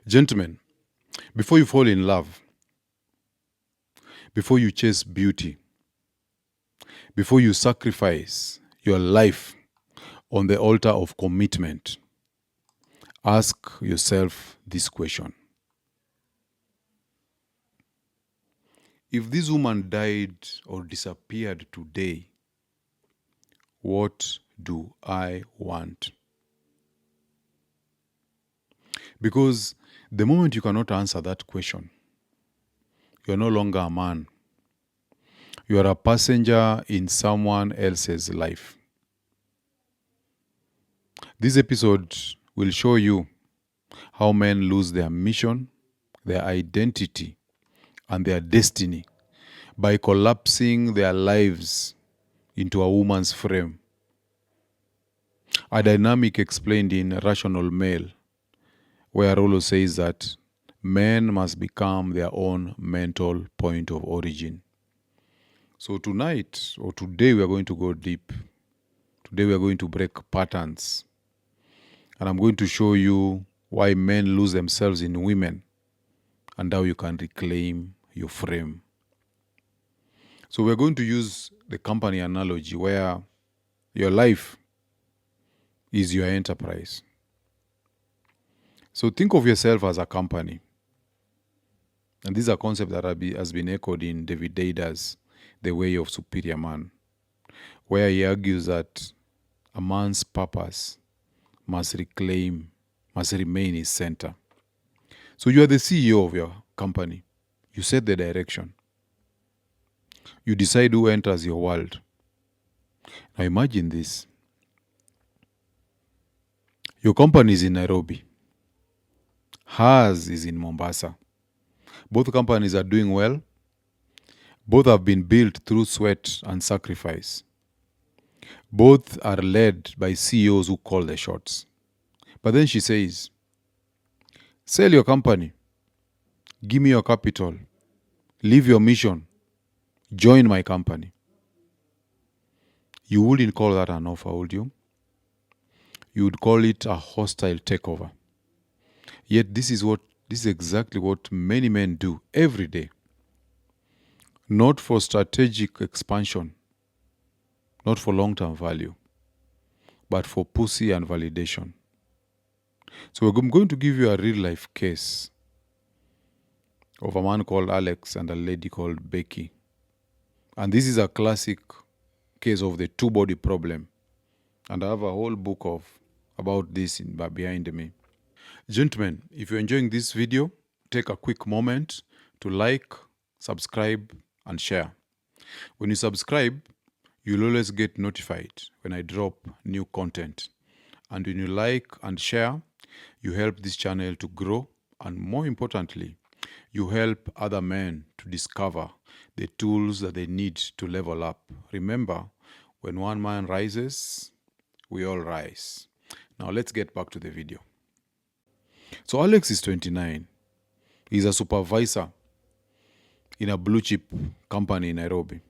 Gentlemen, before you fall in love, before you chase beauty, before you sacrifice your life on the altar of commitment, ask yourself this question. If this woman died or disappeared today, what do I want? Because the moment you cannot answer that question, you are no longer a man. You are a passenger in someone else's life. This episode will show you how men lose their mission, their identity, and their destiny by collapsing their lives into a woman's frame. A dynamic explained in Rational Male, where Rollo says that men must become their own mental point of origin. So tonight, or today, we are going to go deep. Today we are going to break patterns. And I'm going to show you why men lose themselves in women and how you can reclaim your frame. So we're going to use the company analogy where your life is your enterprise. So think of yourself as a company. And this is a concept that has been echoed in David Daida's The Way of Superior Man, where he argues that a man's purpose must remain his center. So you are the CEO of your company. You set the direction. You decide who enters your world. Now imagine this. Your company is in Nairobi. Hers is in Mombasa. Both companies are doing well. Both have been built through sweat and sacrifice. Both are led by CEOs who call the shots. But then she says, sell your company. Give me your capital. Leave your mission. Join my company. You wouldn't call that an offer, would you? You would call it a hostile takeover. Yet this is exactly what many men do every day. Not for strategic expansion, not for long-term value, but for pussy and validation. So I'm going to give you a real-life case of a man called Alex and a lady called Becky. And this is a classic case of the two-body problem. And I have a whole book about this behind me. Gentlemen, if you're enjoying this video, take a quick moment to like, subscribe, and share. When you subscribe, you'll always get notified when I drop new content. And when you like and share, you help this channel to grow, and more importantly, you help other men to discover the tools that they need to level up. Remember, when one man rises, we all rise. Now let's get back to the video. So Alex is 29. He's a supervisor in a blue chip company in Nairobi.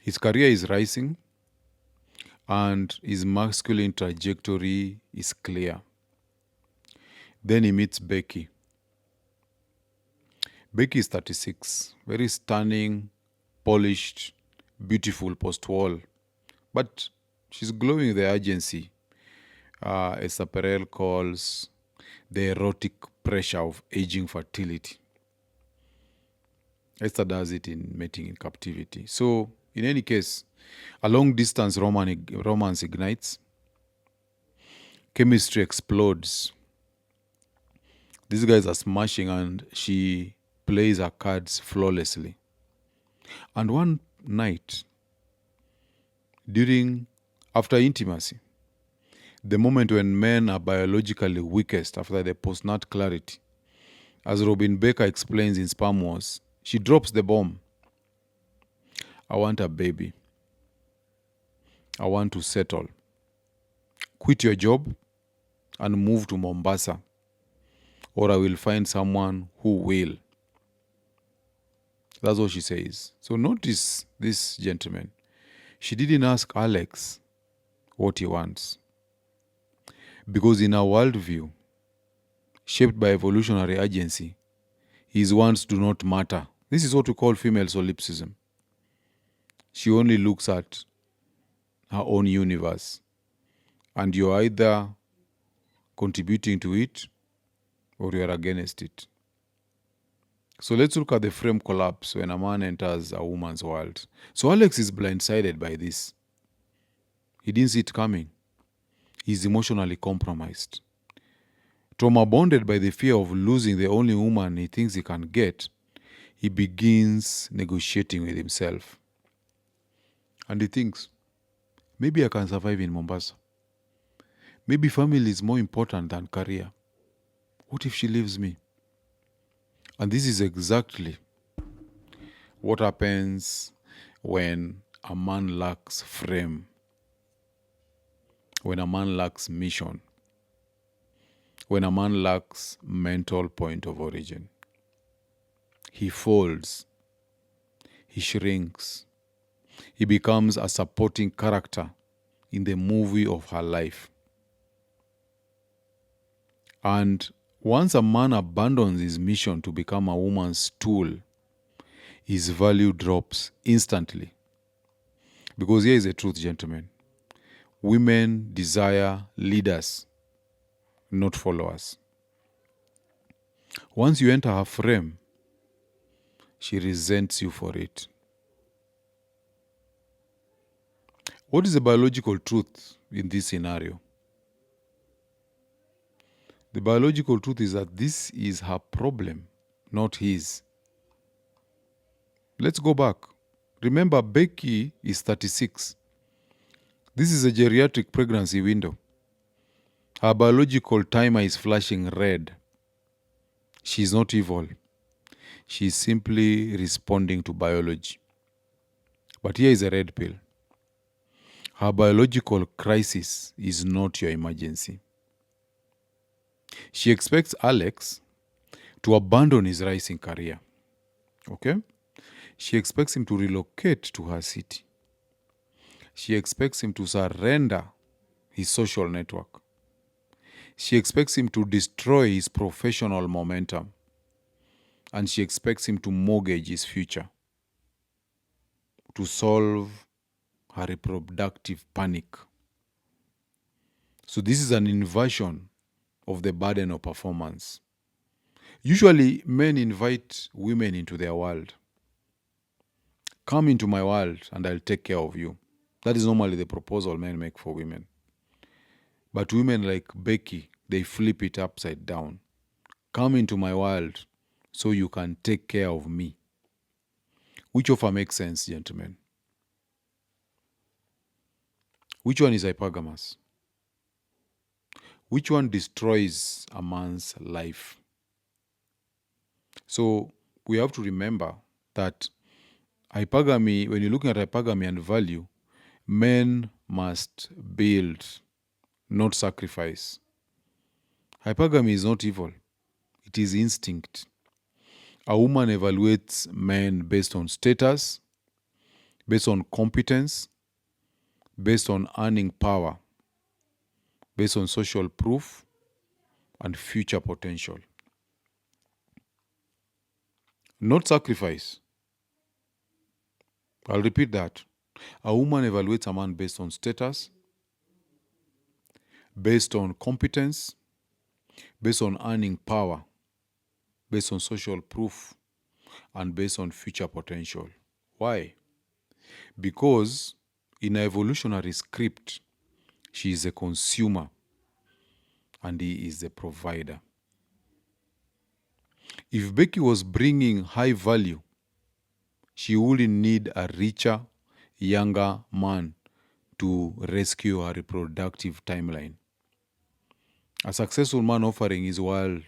His career is rising and his masculine trajectory is clear. Then he meets Becky. Becky is 36, very stunning, polished, beautiful post-wall. But she's glowing with the urgency, as Perel calls the erotic pressure of aging fertility. Esther does it in Mating in Captivity. So, in any case, a long-distance romance ignites. Chemistry explodes. These guys are smashing and she plays her cards flawlessly. And one night, after intimacy, the moment when men are biologically weakest after the post-nut clarity, as Robin Baker explains in Sperm Wars, she drops the bomb. I want a baby. I want to settle. Quit your job and move to Mombasa, or I will find someone who will. That's what she says. So notice this, gentleman. She didn't ask Alex what he wants. Because in her worldview, shaped by evolutionary agency, his wants do not matter. This is what we call female solipsism. She only looks at her own universe, and you're either contributing to it or you're against it. So let's look at the frame collapse when a man enters a woman's world. So Alex is blindsided by this. He didn't see it coming. He's emotionally compromised. Trauma bonded by the fear of losing the only woman he thinks he can get, he begins negotiating with himself. And he thinks, maybe I can survive in Mombasa. Maybe family is more important than career. What if she leaves me? And this is exactly what happens when a man lacks frame, when a man lacks mission, when a man lacks mental point of origin. He folds, he shrinks, he becomes a supporting character in the movie of her life. And once a man abandons his mission to become a woman's tool, his value drops instantly. Because here is the truth, gentlemen. Women desire leaders, not followers. Once you enter her frame, she resents you for it. What is the biological truth in this scenario? The biological truth is that this is her problem, not his. Let's go back. Remember, Becky is 36. This is a geriatric pregnancy window. Her biological timer is flashing red. She's not evil. She's simply responding to biology. But here is a red pill. Her biological crisis is not your emergency. She expects Alex to abandon his rising career. Okay? She expects him to relocate to her city. She expects him to surrender his social network. She expects him to destroy his professional momentum. And she expects him to mortgage his future to solve her reproductive panic. So this is an inversion of the burden of performance. Usually, men invite women into their world. Come into my world and I'll take care of you. That is normally the proposal men make for women. But women like Becky, they flip it upside down. Come into my world so you can take care of me. Which offer makes sense, gentlemen? Which one is hypergamous? Which one destroys a man's life? So we have to remember that hypergamy, when you're looking at hypergamy and value, men must build, not sacrifice. Hypergamy is not evil. It is instinct. A woman evaluates men based on status, based on competence, based on earning power, based on social proof and future potential. Not sacrifice. I'll repeat that. A woman evaluates a man based on status, based on competence, based on earning power, based on social proof, and based on future potential. Why? Because in an evolutionary script, she is a consumer and he is the provider. If Becky was bringing high value, she wouldn't need a richer, younger man to rescue her reproductive timeline. A successful man offering his world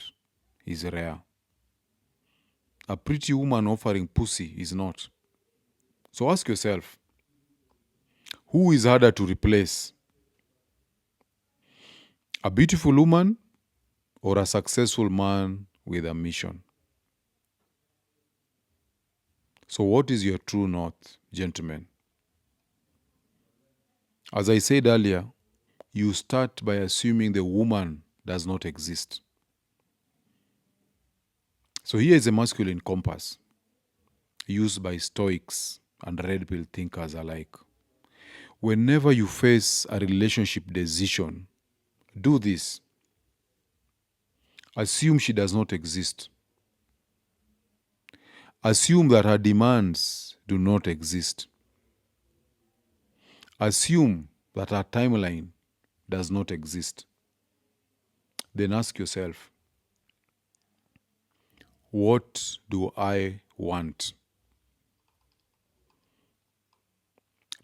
is rare. A pretty woman offering pussy is not. So ask yourself, who is harder to replace? A beautiful woman or a successful man with a mission? So what is your true north, gentlemen? As I said earlier, you start by assuming the woman does not exist. So here is a masculine compass used by Stoics and red pill thinkers alike. Whenever you face a relationship decision, do this. Assume she does not exist. Assume that her demands do not exist. Assume that her timeline does not exist. Then ask yourself, what do I want?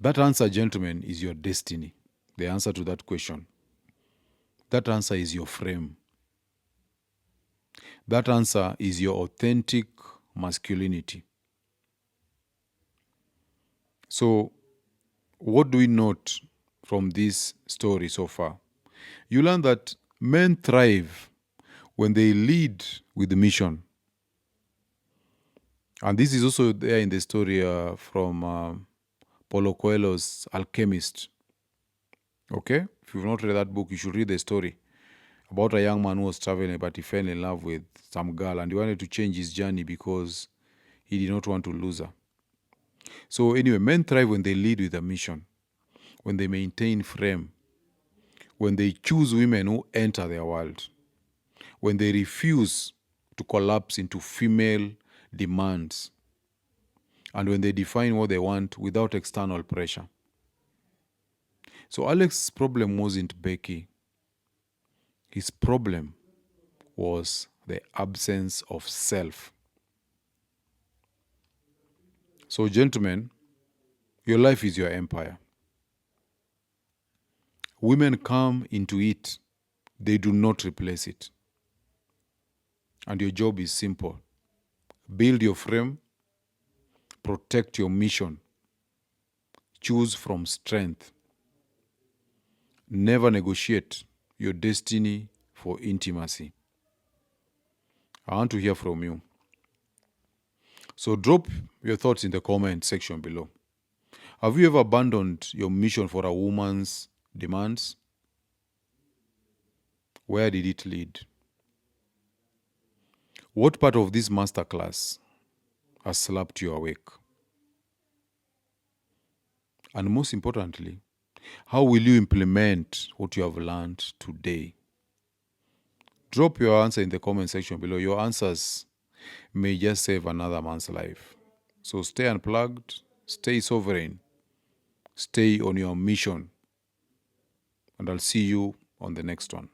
That answer, gentlemen, is your destiny. The answer to that question. That answer is your frame. That answer is your authentic masculinity. So, what do we note from this story so far? You learn that men thrive when they lead with the mission. And this is also there in the story from Paulo Coelho's Alchemist. Okay? If you've not read that book, you should read the story about a young man who was traveling, but he fell in love with some girl and he wanted to change his journey because he did not want to lose her. So anyway, men thrive when they lead with a mission, when they maintain frame, when they choose women who enter their world, when they refuse to collapse into female demands, and when they define what they want without external pressure. So Alex's problem wasn't Becky. His problem was the absence of self. So, gentlemen, your life is your empire. Women come into it. They do not replace it. And your job is simple. Build your frame. Protect your mission. Choose from strength. Never negotiate your destiny for intimacy. I want to hear from you. So drop your thoughts in the comment section below. Have you ever abandoned your mission for a woman's demands? Where did it lead? What part of this masterclass has slapped you awake? And most importantly, how will you implement what you have learned today? Drop your answer in the comment section below. Your answers may just save another man's life. So stay unplugged, stay sovereign, stay on your mission, and I'll see you on the next one.